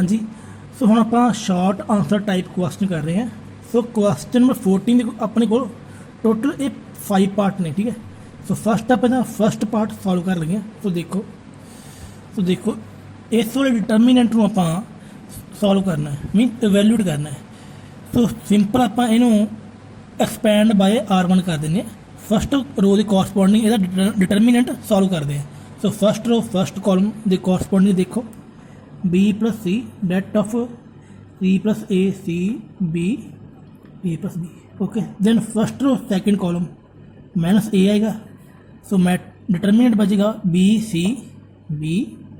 हाँ जी। सो हुण आपां शॉर्ट आंसर टाइप क्वेश्चन कर रहे हैं। सो क्वेश्चन नंबर 14 ਦੇ ਆਪਣੇ ਕੋਲ टोटल ਇਹ 5 पार्ट ने, ठीक है। सो फस्ट आप फस्ट पार्ट सॉल्व कर लगे। सो देखो इस वाले डिटरमिनेंट ਨੂੰ ਆਪਾਂ सॉल्व करना है, मीन इवैल्यूएट करना है। सो सिंपल ਆਪਾਂ ਇਹਨੂੰ एक्सपैंड बाय R1 कर देंगे। फस्ट रो के कोरसपोंडिंग ਇਹਦਾ डिटरमिनेंट सॉल्व करते हैं। So first row first column के कोरसपोंडिंग देखो B plus C det of C plus A C B A plus B, okay. Then first row second column minus A आएगा। So mat determinant बचेगा B C B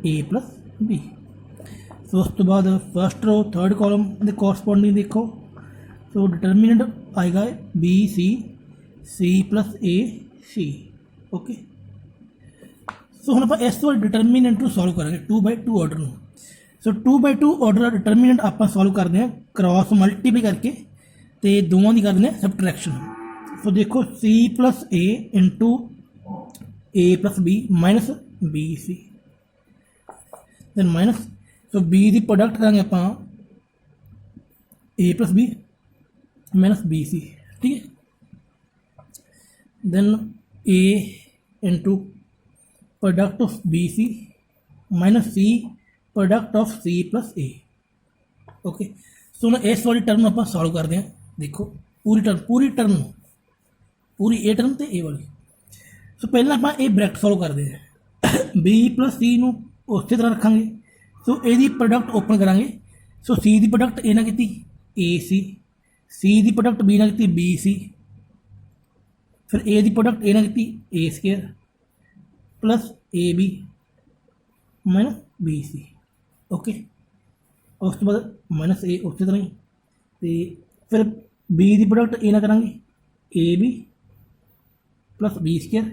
A plus B। So उस तो बाद first रो third column के corresponding देखो। So determinant आएगा B C plus A C, okay. So हम आप इस वाले डिटरमिनेंट को सॉल्व करेंगे 2/2 ऑर्डर में। सो 2/2 ऑर्डर डिटरमिनेंट आप सॉल्व करते हैं क्रॉस मल्टीप्लाई करके, तो दोवों की कर दें सबट्रैक्शन। सो देखो C plus A into A plus B minus B C, then minus so B की प्रोडक्ट करेंगे आप A plus B minus B C, ठीक है। Then A into product of B C minus C product of C plus A, okay. So हम इस वाली term आप solve करते हैं। देखो पूरी टर्म पूरी ए टर्म तो ए वाली। सो पहले आप ये ब्रैकेट सॉल्व करते हैं। B प्लस C नूं उस तरह रखांगे। सो यदी प्रोडक्ट ओपन करांगे। सो C की प्रोडक्ट ए ना की AC, C की प्रोडक्ट B ना की BC, फिर A की प्रोडक्ट ए ना की A square plus AB minus BC, okay. उस तो बाद माइनस A उस तरह ही, तो फिर B की प्रोडक्ट ए ना करेंगे AB plus B square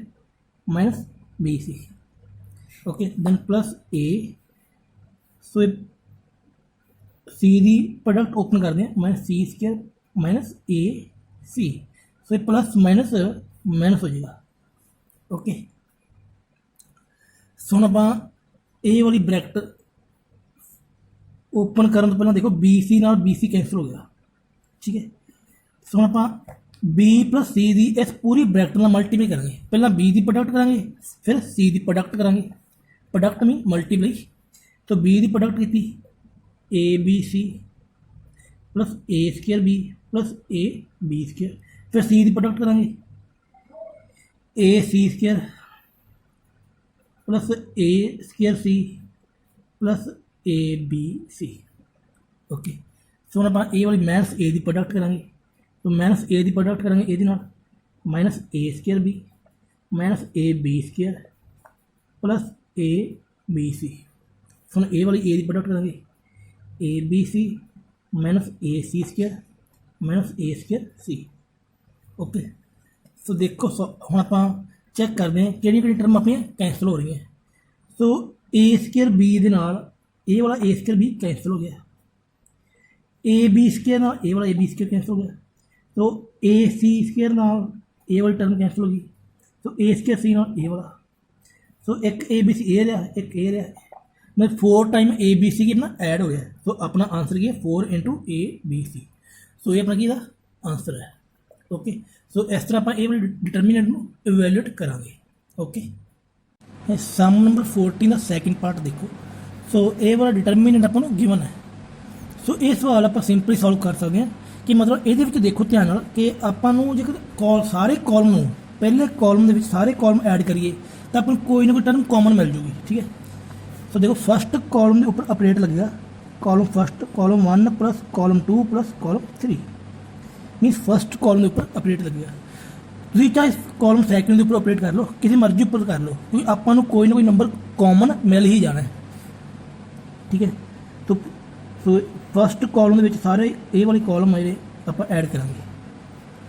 minus BC, okay. Then plus A। So C की प्रोडक्ट ओपन कर दें minus C square minus AC। So plus minus minus हो जाएगा, ओके। सो हम आप ए वाली ब्रैकेट ओपन करने तो पहले देखो BC नाल BC कैंसिल हो गया, ठीक है। सो हम आप B प्लस C की इस पूरी ब्रैकेट नाल मल्टीप्लाई करेंगे। पहला B की प्रोडक्ट करेंगे, फिर C की प्रोडक्ट करेंगे। Product mean multiply. तो B की प्रोडक्ट की ABC plus A square B plus A B square, फिर C की प्रोडक्ट करेंगे AC square plus A square C plus ABC, okay. So हम आप ए वाली माइनस A की प्रोडक्ट करेंगे। तो माइनस A की प्रोडक्ट करेंगे ये minus A square B minus AB square plus ABC। So हम ए वाली A की प्रोडक्ट करेंगे ABC minus AC square minus A square C, okay. So देखो हम आप चैक करते हैं कि टर्म अपन कैंसल हो रही हैं। सो A स्केयर B के नाल ए वाला A स्केयर B कैंसल हो गया, AB स्केयर नाल ए वाला AB स्केयर कैंसल हो गया। तो AC स्केयर नाल ए वाली टर्म कैंसल होगी। तो A स्केयर C नाल ए वाला। सो एक ABC ए रहा, एक ए रहा, मतलब 4 टाइम ABC की अपना ऐड हो गया। तो अपना आंसर क्या है 4 इंटू ABC। सो ये अपना की आंसर है, ओके। सो इस तरह आप ये वाले डिटरमिनेंट में इवैल्यूएट करांगे, ओके। सम नंबर 14 का सैकेंड पार्ट देखो। सो ये वाला डिटरमिनेंट आपको गिवन है। सो ये सवाल आप सिंपली सॉल्व कर सकते हैं कि मतलब ये देखो ध्यान नाल कि आपां नूं जेकर सारे कॉलम नूं पहले कॉलम के सारे कॉलम ऐड करिए तो अपन कोई ना कोई टर्म कॉमन मिल जूगी, ठीक है। सो देखो फस्ट कॉलम के उपर ऑपरेट लगेगा column first column 1 plus column 2 plus column 3, मीनस first column के उपर ऑपरेट लगेगा। तुम चाहे कॉलम सैकेंड के उपर ऑपरेट कर लो, किसी मर्जी उपर कर लो, क्योंकि आपको कोई ना कोई नंबर कॉमन मिल ही जाना है, ठीक है। तो फस्ट कॉलम के सारे ए वाली कॉलम है आप ऐड करेंगे,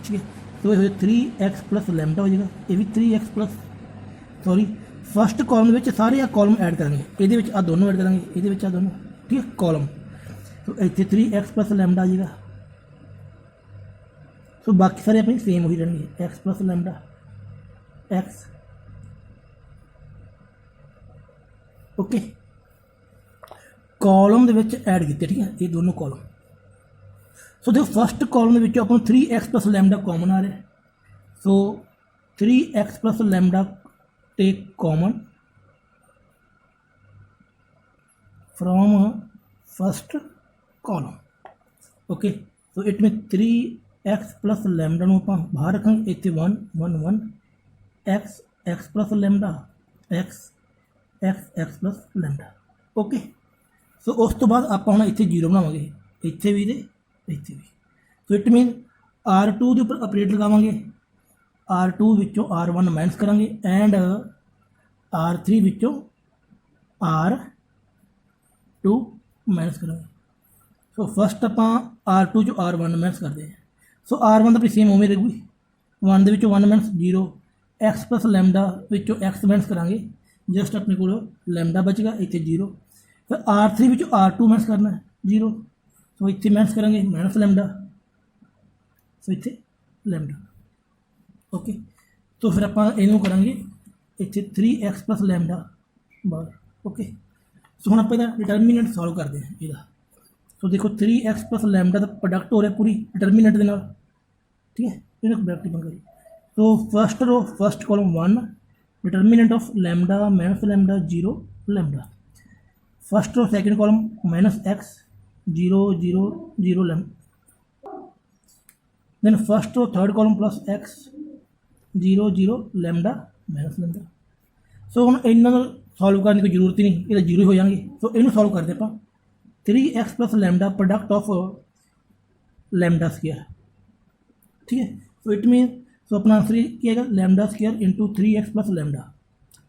ठीक है। तो ये 3x प्लस लैम्डा हो जाएगा, ये भी 3x plus sorry first column के सारे आ कॉलम ऐड करेंगे, ये आ दोनों ऐड करेंगे, ये आ दोनों, ठीक है कॉलम। तो इतने 3x प्लस लैम्डा आ जाएगा। सो बाकी सारे अपने सेम ही रहेंगे, x plus lambda x, okay. Column ਦੇ ਵਿੱਚ ਐਡ ਕੀਤੇ, ਠੀਕ ਹੈ, ਇਹ ਦੋਨੋਂ ਕॉलम। ਸੋ ਦੇਖੋ ਫਸਟ ਕॉलम ਦੇ ਵਿੱਚ ਆਪਾਂ ਨੂੰ 3x ਪਲੱਸ ਲੈਮਡਾ ਕਾਮਨ ਆ ਰਿਹਾ, so 3x plus lambda take common from first column. Okay, so it mean 3x plus lambda ਨੂੰ ਆਪਾਂ ਬਾਹਰ ਰੱਖਾਂਗੇ, ਇੱਥੇ 1 1 1 x plus lambda x plus lambda. Okay, so उस तो बाद ਆਪਾਂ ਹੁਣ ਇੱਥੇ 0 ਬਣਾਵਾਂਗੇ, ਇੱਥੇ ਵੀ ਤੇ ਇੱਥੇ ਵੀ। ਸੋ ਇਟ ਮੀਨ R2 ਦੇ ਉੱਪਰ ਆਪਰੇਟ ਲਗਾਵਾਂਗੇ, R2 ਵਿੱਚੋਂ R1 ਮਾਈਨਸ ਕਰਾਂਗੇ ਐਂਡ R3 ਵਿੱਚੋਂ R2 ਮਾਈਨਸ ਕਰਾਂਗੇ। ਸੋ ਫਸਟ ਆਪਾਂ R2 ਚੋਂ R1 ਮਾਈਨਸ ਕਰਦੇ ਹਾਂ। ਸੋ R1 ਤਾਂ ਆਪਣੀ ਸੇਮ ਉਵੇਂ ਰਹੂਗੀ, 1 ਦੇ ਵਿੱਚੋਂ 1 ਮਾਈਨਸ 0, x ਪਲਸ ਲੈਮਡਾ ਵਿੱਚੋਂ x ਮਾਈਨਸ ਕਰਾਂਗੇ, ਜਸਟ ਆਪਣੇ ਕੋਲ ਲੈਮਡਾ ਬਚੇਗਾ, ਇੱਥੇ 0। ਫਿਰ R3 ਵਿੱਚੋਂ R2 ਮਾਈਨਸ ਕਰਨਾ 0, ਸੋ ਇੱਥੇ ਮਾਈਨਸ ਕਰਾਂਗੇ ਮਾਈਨਸ ਲੈਮਡਾ, ਸੋ ਇੱਥੇ ਲੈਮਡਾ। ਓਕੇ, ਸੋ ਫਿਰ ਆਪਾਂ ਇਹਨੂੰ ਕਰਾਂਗੇ ਇੱਥੇ 3x ਪਲਸ ਲੈਮਡਾ ਬਾਹਰ। ਓਕੇ, ਸੋ ਹੁਣ ਆਪਾਂ ਇਹਦਾ ਡਿਟਰਮੀਨੈਂਟ ਸੋਲਵ ਕਰਦੇ ਹਾਂ ਇਹਦਾ। ਸੋ ਦੇਖੋ 3x ਪਲਸ ਲੈਮਡਾ ਦਾ ਪ੍ਰੋਡਕਟ ਹੋ ਰਿਹਾ ਪੂਰੀ ਡਿਟਰਮੀਨੈਂਟ ਦੇ ਨਾਲ, ਠੀਕ ਹੈ, ਇਹਨੂੰ ਪ੍ਰੋਡਕਟ ਬਣ ਕਰੀ। So first row first column 1 determinant of lambda minus lambda 0 lambda. First row second column minus x 0 0 0 lambda. Then first row third column plus x 0 0 lambda minus lambda. So हम इन्होंने सॉल्व करने की जरूरत ही नहीं, ये zero हो जाएंगे। सो इन्हों सॉल्व करते आप 3x plus lambda product of lambda square, ठीक है। सो इट मीन सो अपना आंसर क्या है lambda square into 3x plus lambda.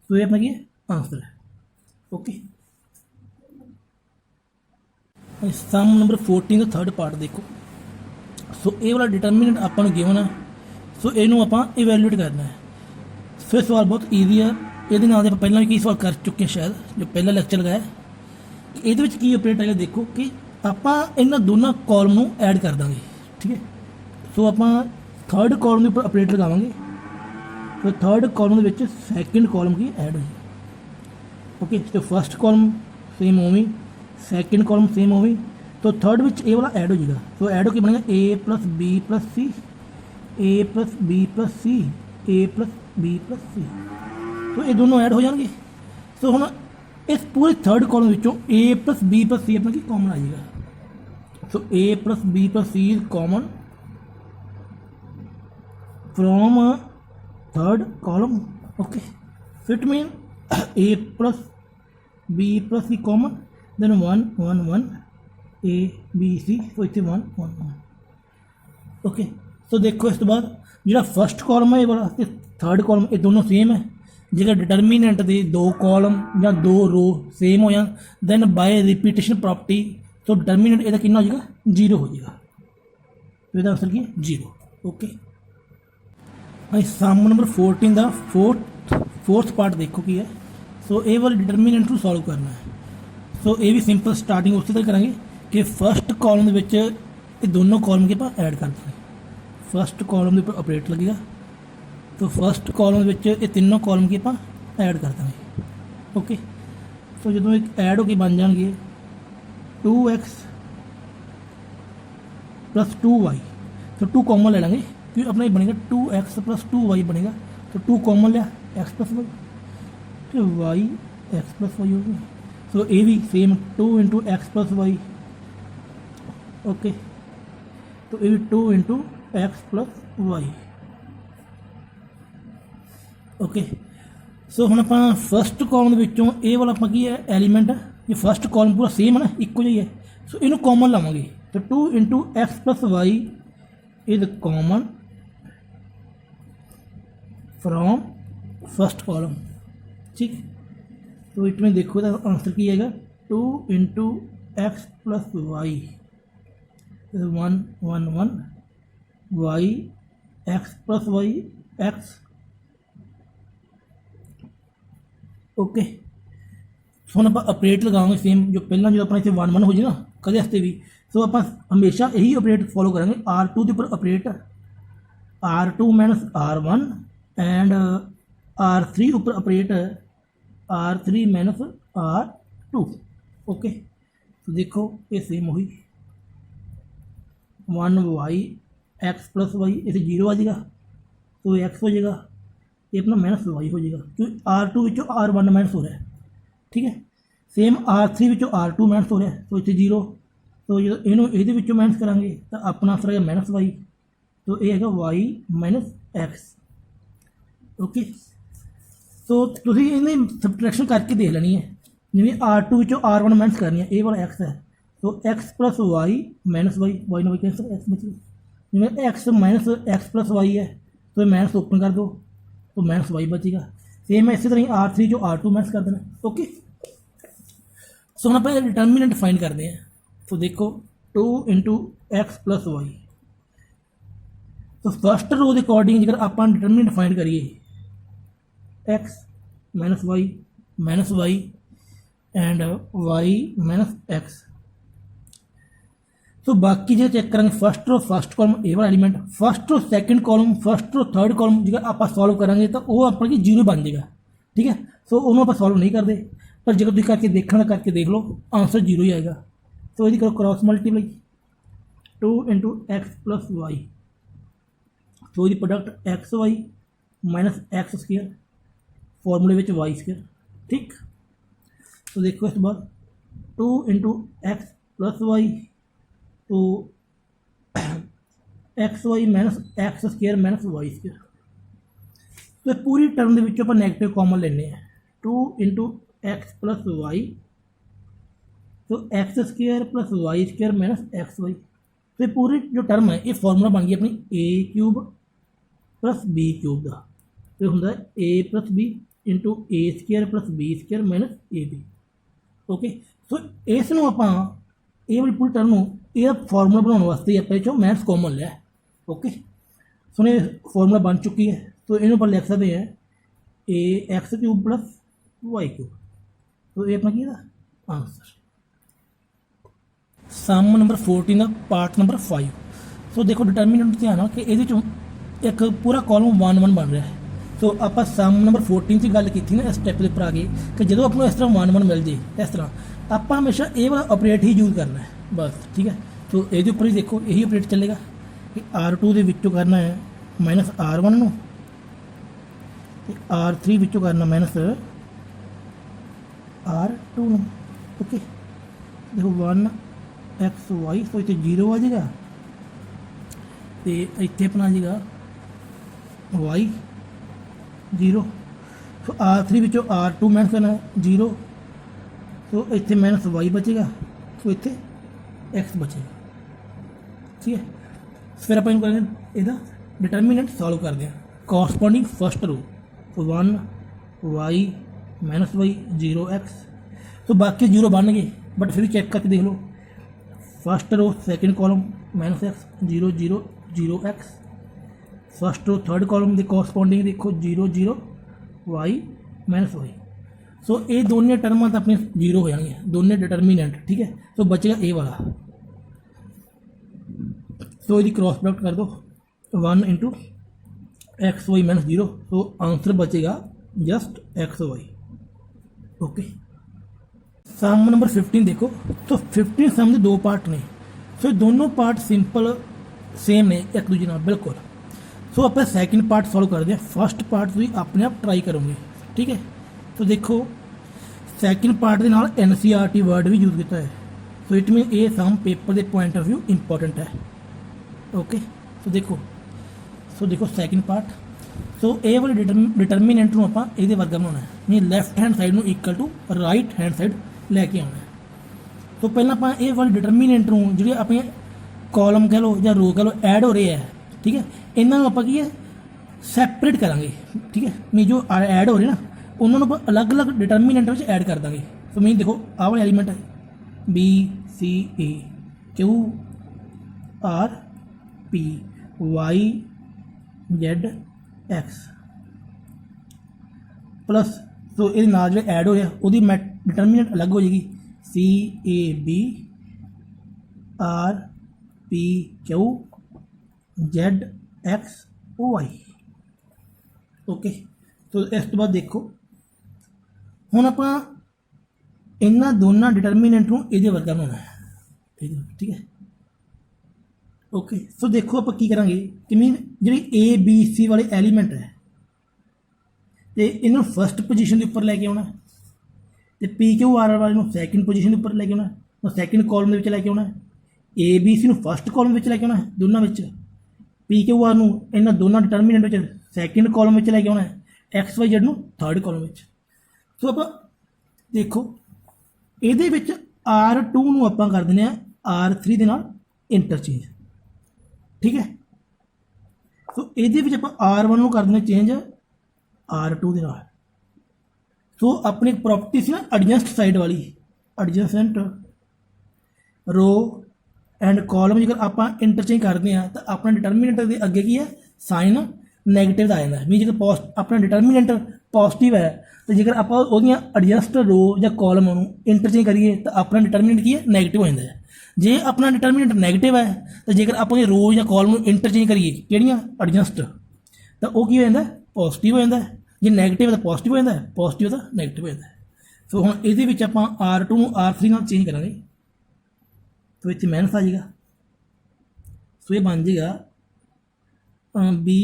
So ये अपना क्या आंसर है। ओके, सम नंबर 14 का थर्ड पार्ट देखो। सो ये वाला डिटरमिनेंट अपन गिवन है, सो इनू आप इवैल्यूएट करना है। सो ये सवाल बहुत ईजी है, ये पहला भी कई सवाल कर चुके हैं शायद जो पहला लैक्चर लगाया। ये की ऑपरेट है देखो कि आप इन दोनों कॉलम को ऐड कर देंगे, ठीक है। सो आप थर्ड कॉलम के ऊपर ऑपरेट लगावांगे, तो थर्ड कॉलम के सैकेंड कॉलम की ऐड होगी। ओके, तो फर्स्ट कॉलम सेम होवी, सैकेंड कॉलम सेम होवी, तो थर्ड विच ए वाला ऐड हो जाएगा। तो ऐड होकर बनेगा ए प्लस बी प्लस सी, ए प्लस बी प्लस सी, ए प्लस बी प्लस सी। तो ये दोनों ऐड हो जाएंगे। सो हम इस पूरे थर्ड कॉलम विचों A plus B plus C अपना की कॉमन आ जाएगा। So A plus B plus C is common from third column. Okay, so it mean a plus b plus c common, then 1 1 1 a b c, so it's 1 1 1। Okay, so देखो इस तो बाद जो first column है ये वाला ते third column ये दोनों सेम है। जो डिटरमिनेंट के दो कॉलम या दो रो सेम हो जाए दैन बाय रिपीटेशन प्रॉपर्टी तो डिटरमिनेंट ये कितना हो जाएगा 0 हो जाएगा। तो इसका आंसर क्या 0। ओके, सम नंबर 14 का फोर्थ पार्ट देखो की है। सो ये वाले डिटरमिनेंट को सॉल्व करना है। सो ये भी सिंपल स्टार्टिंग उस तरह करेंगे कि फर्स्ट कॉलम के ये दोनों कॉलम के आप ऐड कर देंगे। फर्स्ट कॉलम के ऊपर ऑपरेट लगेगा, तो फर्स्ट कॉलम ये तीनों कॉलम के आप ऐड कर देंगे। ओके, सो जो ऐड होकर बन जाएंगे 2x प्लस 2y, तो 2 कॉमन ले लेंगे क्योंकि अपना ये बनेगा 2x प्लस 2y बनेगा। तो 2 कॉमन लिया x प्लस वाई, तो y x प्लस वाई होगी। सो ये भी same 2 into x plus y. Okay, तो ये भी 2 into x plus y. Okay, so हम आप फस्ट कॉलम ये वाला आप की है एलीमेंट, ये फस्ट कॉलम पूरा सेम है ना, इक्को जी है। सो इनू कॉमन लावांगे, तो 2 into x plus y is common from first column, ठीक। तो इट में देखो तो आंसर की आएगा 2 into x plus y 1 1 1 y x plus y x. Okay, so हम आप ऑपरेट लगाएंगे सेम जो पहला जो अपना इतने 1 1 हो जाए ना कदे वास्ते भी। सो आप हमेशा यही ऑपरेट फॉलो करेंगे। R2 के ऊपर operate R2 minus R1 and R3 ऊपर operate R3 minus R2। Okay, तो देखो ये सेम वही 1y एक्स प्लस वाई, इसे 0 आ जाएगा तो एक्स हो जाएगा, ये अपना माइनस वाई हो जाएगा क्योंकि R2 विचों R1 माइनस हो रहा है। ठीक है, सेम R3 विचों R2 माइनस हो रहा है तो इतने 0, तो जो इनू ये माइनस करांगे तो अपना आंसर है माइनस वाई, तो ये है वाई माइनस एक्स। ओके, तो तुसीं इन्हें सबट्रैक्शन करके देख लेनी है, जिवें R2 विचों R1 माइनस करनी है, ये वाला एक्स है तो x plus y minus y, y ना वाई कैंसिल, एक्स बचेगा। जिवें x minus x plus Y है तो माइनस ओपन कर दो तो माइनस वाई बचेगा। सेम है इसी तरह ही R3 जो R2 माइनस कर देना। ओके, सो हम अपने डिटर्मिनेंट फाइंड करते हैं। तो देखो 2 इंटू एक्स प्लस वाई, तो फर्स्ट रो के अकॉर्डिंग जब आप डिटर्मिनेंट फाइंड करिए x minus y and y minus x, तो बाकी जो चेक करेंगे फर्स्ट कॉलम ए वाला element, first row second column, first row third column जो आप सॉल्व करेंगे तो वो अपने 0 बन जाएगा। ठीक है, सो उन्होंने आप सॉल्व नहीं करते, पर जो तुम करके देखना करके देख लो आंसर 0 ही आएगा। तो ये करो cross multiply 2 into x plus y, तो ये product x y minus x square फॉर्मूले में वाई स्क्वेयर। ठीक, तो देखो इस बाद 2 इंटू एक्स प्लस वाई, तो x y minus x square minus y square, तो पूरी टर्म के आप नैगेटिव कॉमन लेने हैं 2 इंटू एक्स प्लस वाई, तो x square plus y square minus x y, तो पूरी जो टर्म है ये फॉर्मूला बन गई अपनी A cube plus B cube का, तो होंगे A plus B into A square plus B square minus A B. Okay, so इसनों आप ये वाली पूरी टर्म ये फॉर्मूला बनाने वास्ते आप चो मैथ्स कॉमन लिया। ओके, सो ये फॉर्मूला बन चुकी है, तो इन्हों पर लिख सकते हैं ए x cube plus y cube, तो ये अपना की आंसर। सम नंबर 14 का पार्ट नंबर 5। सो देखो डिटर्मिनेंट ध्यान है कि ये एक पूरा कॉलम 1 1 बन रहा है। सो आप सम नंबर 14 की गल की थी ना इस स्टैप के उपर आ गए कि जो अपने इस तरह 1 1 मिल जाए इस तरह आप हमेशा ये वाला ऑपरेट ही यूज़ करना है बस। ठीक है, तो ये उपर ही देखो यही ऑपरेट चलेगा कि R2 के विचों करना है माइनस R1 नूं, R3 विचों करना माइनस R2 नूं। ओके, देखो 1 एक्स वाई, तो इतने 0 आ जाएगा, तो इतने अपना आ जाएगा वाई 0, तो R3 विचों R2 माइनस करना 0, तो इतने माइनस वाई बचेगा, तो इतने एक्स बचेगा। ठीक है, फिर आप करेंगे यदा डिटर्मिनेंट सॉल्व करते हैं कॉरस्पॉन्डिंग फर्स्ट रो, तो 1 वाई माइनस वाई 0 एक्स, तो बाकी 0 बन गए, बट फिर चेक करके देख लो first row second column minus x 0 0 0 x, first row third column के कॉरस्पॉन्डिंग देखो 0 0 वाई माइनस वाई। सो ये दोनों टर्मां तो अपने 0 हो जाएंगे, दोनों डिटर्मिनेंट। ठीक है, तो बचेगा ए वाला, तो यदि क्रॉस प्रोडक्ट कर दो 1 इंटू एक्स वाई माइनस 0, तो आंसर बचेगा जस्ट एक्स वाई। ओके, सम नंबर 15 देखो, तो 15 सम के 2 पार्ट ने, सो दोनों पार्ट सिंपल सेम ने एक दूजे नाल बिल्कुल। सो आप सैकेंड पार्ट सॉल्व करते हैं, फर्स्ट पार्ट तुम अपने आप ट्राई करोगे। ठीक है, तो देखो सैकेंड पार्ट के नाल NCERT वर्ड भी यूज़ किया है, सो इट मीन ये सम पेपर के पॉइंट ऑफ व्यू इंपॉर्टेंट है। ओके, तो देखो सैकेंड पार्ट, सो ये वाले डिटर्मिनेंट में आप ये वर्गा बनाना है, मीन लैफ्ट हैंड साइड में equal to right hand side लैके आना है। तो पहले आप ये वाले डिटर्मिनेंट में जो अपने कॉलम कह लो या रो कह लो ऐड हो रहे हैं, ठीक है, इन्होंने आप की सैपरेट करांगे। ठीक है, मीन जो ऐड हो रहे ना उन्होंने अलग अलग डिटर्मिनेंट में ऐड कर देंगे। तो मीन देखो आ वाले एलीमेंट है BCA Q R P Y Z X plus, तो ये नाल जो ऐड हो रहा वो डिटर्मिनेंट अलग हो जाएगी CAB R P Q Z X Y। Okay, तो इस तो बाद देखो हुण आप ਇਹਨਾਂ ਦੋਨਾਂ ਡਿਟਰਮੀਨੈਂਟ ਨੂੰ ਇਹਦੇ ਵਰਗਾ ਬਣਾਉਣਾ ਹੈ, ਠੀਕ ਹੈ। ਓਕੇ, ਸੋ ਦੇਖੋ ਆਪਾਂ ਕੀ ਕਰਾਂਗੇ ਕਿ ਮੀਨ ਜਿਹੜੀ ਏ ਬੀ ਸੀ ਵਾਲੇ ਐਲੀਮੈਂਟ ਹੈ ਤੇ ਇਹਨੂੰ ਫਸਟ ਪੋਜੀਸ਼ਨ ਦੇ ਉੱਪਰ ਲੈ ਕੇ ਆਉਣਾ, ਤੇ ਪੀ ਕਿਊ ਆਰ ਵਾਲੇ ਨੂੰ ਸੈਕਿੰਡ ਪੋਜੀਸ਼ਨ ਦੇ ਉੱਪਰ ਲੈ ਕੇ ਆਉਣਾ, ਉਹ ਸੈਕਿੰਡ ਕਾਲਮ ਦੇ ਵਿੱਚ ਲੈ ਕੇ ਆਉਣਾ। ਏ ਬੀ ਸੀ ਨੂੰ ਫਸਟ ਕਾਲਮ ਵਿੱਚ ਲੈ ਕੇ ਆਉਣਾ ਦੋਨਾਂ ਵਿੱਚ, ਪੀ ਕਿਊ ਆਰ ਨੂੰ ਇਹਨਾਂ ਦੋਨਾਂ ਡਿਟਰਮੀਨੈਂਟ ਵਿੱਚ ਸੈਕਿੰਡ ਕਾਲਮ ਵਿੱਚ ਲੈ ਕੇ ਆਉਣਾ, ਐਕਸ ਵਾਈ ਜ਼ੈਡ ਨੂੰ ਥਰਡ ਕਾਲਮ ਵਿੱਚ। ਸੋ ਆਪਾਂ ਦੇਖੋ ਇਹਦੇ ਵਿੱਚ R2 ਨੂੰ ਆਪਾਂ ਕਰ ਦਿੰਦੇ ਹਾਂ R3 ਦੇ ਨਾਲ ਇੰਟਰਚੇਂਜ, ਠੀਕ ਹੈ। ਸੋ ਇਹਦੇ ਵਿੱਚ ਆਪਾਂ R1 ਨੂੰ ਕਰ ਦਿੰਦੇ ਚੇਂਜ R2 ਦੇ ਨਾਲ। ਸੋ ਆਪਣੀ ਪ੍ਰੋਪਰਟੀ ਸੀ ਨਾ ਐਡਜੈਂਸਟ ਸਾਈਡ ਵਾਲੀ, ਐਡਜੈਂਸੈਂਟ ਰੋ ਐਂਡ ਕਾਲਮ ਜੇਕਰ ਆਪਾਂ ਇੰਟਰਚੇਂਜ ਕਰਦੇ ਹਾਂ ਤਾਂ ਆਪਣਾ ਡਿਟਰਮੀਨੈਂਟ ਦੇ ਅੱਗੇ ਕੀ ਹੈ, ਸਾਈਨ ਨੈਗੇਟਿਵ ਦਾ ਆ ਜਾਂਦਾ। ਵੀ ਜੇਕਰ ਆਪਣਾ ਡਿਟਰਮੀਨੈਂਟ ਪੋਜ਼ਿਟਿਵ ਹੈ ਤੇ ਜੇਕਰ ਆਪਾਂ ਉਹਦੀਆਂ ਐਡਜਸਟ ਰੋ ਜਾਂ ਕਾਲਮ ਨੂੰ ਇੰਟਰਚੇਂਜ ਕਰੀਏ ਤਾਂ ਆਪਣਾ ਡਿਟਰਮੀਨੈਂਟ ਕੀ ਹੈ, ਨੈਗੇਟਿਵ ਹੋ ਜਾਂਦਾ ਹੈ। ਜੇ ਆਪਣਾ ਡਿਟਰਮੀਨੈਂਟ ਨੈਗੇਟਿਵ ਹੈ ਤਾਂ ਜੇਕਰ ਆਪਾਂ ਇਹ ਰੋ ਜਾਂ ਕਾਲਮ ਨੂੰ ਇੰਟਰਚੇਂਜ ਕਰੀਏ ਕਿਹੜੀਆਂ ਐਡਜਸਟ, ਤਾਂ ਉਹ ਕੀ ਹੋ ਜਾਂਦਾ, ਪੋਜ਼ਿਟਿਵ ਹੋ ਜਾਂਦਾ। ਜੇ ਨੈਗੇਟਿਵ ਹੈ ਤਾਂ ਪੋਜ਼ਿਟਿਵ ਹੋ ਜਾਂਦਾ, ਪੋਜ਼ਿਟਿਵ ਤਾਂ ਨੈਗੇਟਿਵ ਹੋ ਜਾਂਦਾ। ਸੋ ਹੁਣ ਇਹਦੇ ਵਿੱਚ ਆਪਾਂ R2 ਨੂੰ R3 ਨਾਲ ਚੇਂਜ ਕਰਾਂਗੇ, ਸੋ ਇੱਥੇ ਮਾਈਨਸ ਆ ਜਾਏਗਾ। ਸੋ ਇਹ ਬਣ ਜਾਏਗਾ ਬੀ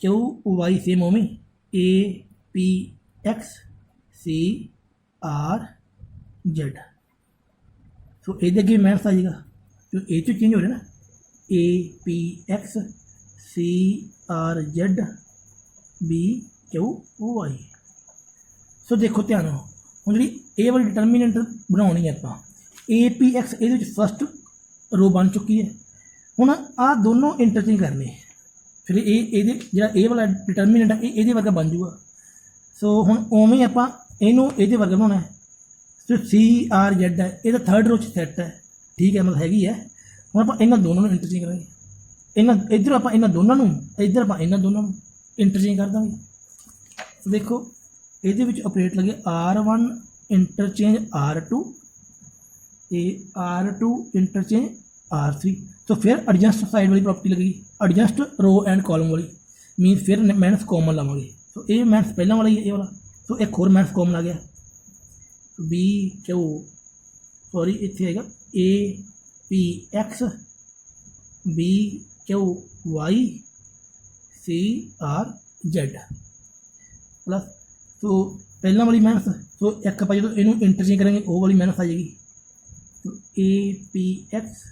ਕਿਊ ਵਾਈ ਸੇਮ ਉਵੇਂ ਏ ਪੀ x C R Z. So ये अगे मैथ्स आ जाएगा जो ए चो चेंज हो रहा है ना, A P X C R Z B Q Y. So देखो ध्यान हम जी ए वाली डिटरमीनेंट बनानी है आप, ए पी एक्स ये फस्ट रो बन चुकी है। हुण आ दोनों इंटरचेंज करने, फिर ये जो ए वाला डिटरमीनेंट है ये वर्गा बन जूगा। सो हुण उवें ही आपां इहनूं इहदे वर्गा बनाउणा है। सो सी आर जैड है ये थर्ड रो सैट है, ठीक है, मतलब हैगी है। हुण आपां इन्हां दोनों नूं इंटरचेंज करांगे, इन्हां इधर आपां इन्हां दोनों नूं, इधर आपां इन्हां दोनों नूं इंटरचेंज कर देंगे। देखो इहदे विच ऑपरेट लगे R1 इंटरचेंज R2 ते R2 इंटरचेंज R3। सो फिर एडजस्ट साइड वाली प्रॉपर्टी लगेगी, एडजस्ट रो एंड कॉलम वाली, मीन फिर माइनस कॉमन लावांगे। तो ये मैथ्स पहला वाला ही है ये वाला। तो एक होर मैथ्स कॉमन आ गया, तो बी क्यू सॉरी इतने आएगा A P X B Q Y C R Z plus. तो पहला वाली मैथ्स, तो एक आप जो इनू इंटरचेंज करेंगे वो वाली मैथ्स आ जाएगी, तो A P X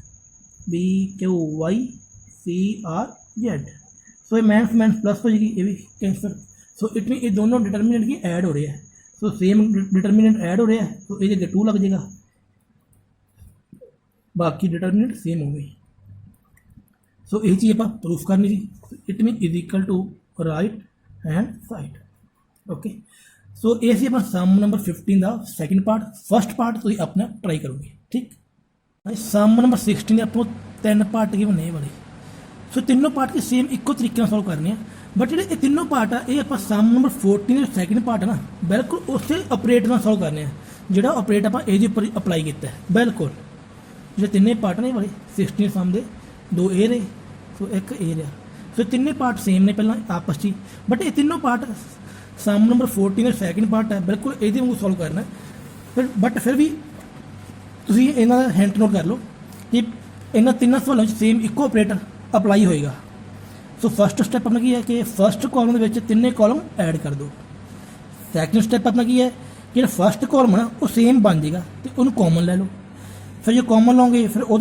B Q Y C R Z. So ये मैथ्स मैथ्स प्लस हो जाएगी, ये भी कैंसर। सो इट मीन ये दोनों डिटरमिनेंट की ऐड हो रहे हैं। सो सेम डिटरमिनेंट ऐड हो रहा है तो ये जगह 2 लग जाएगा, बाकी डिटरमिनेंट सेम हो गई। सो ये चीज़ आप प्रूफ करनी थी, it mean is equal to right hand side. Okay, so ये सी अपना सम नंबर 15 का सैकेंड पार्ट। फर्स्ट पार्ट तुम अपना ट्राई करोगे, ठीक। सम नंबर 16 आपको 3 पार्ट के बने वाले। सो तीनों पार्ट के सेम इक्को तरीके सॉल्व करने हैं, बट जो तीनों पार्ट आ ये आप सम नंबर 14 सैकेंड पार्ट है ना, बिल्कुल उस ऑपरेट ना सॉल्व करने हैं जो ऑपरेट आप ये उपर अपलाई किया है। बिल्कुल जो तीनों पार्ट ने वाले 16 सम के 2 ए रहे, सो एक ए रहा। सो तीनों पार्ट सेम ने पहला आपस ची, बट ये तीनों पार्ट सम नंबर 14 सैकेंड पार्ट है, बिल्कुल ये वांगू सॉल्व करना फिर। बट फिर भी तुम इन्हों हिंट नोट कर लो कि इन्होंने तीनों सवालों सेम इक्को ऑपरेटर अपलाई होएगा। सो फस्ट स्टैप अपना की है कि फस्ट कॉलम के तीनों कॉलम ऐड कर दो। सैकेंड स्टैप अपना की है कि फस्ट कॉलम है वो सेम बन जाएगा तो उन्होंने कॉमन ले लो। फिर जो कॉमन लोगे फिर वो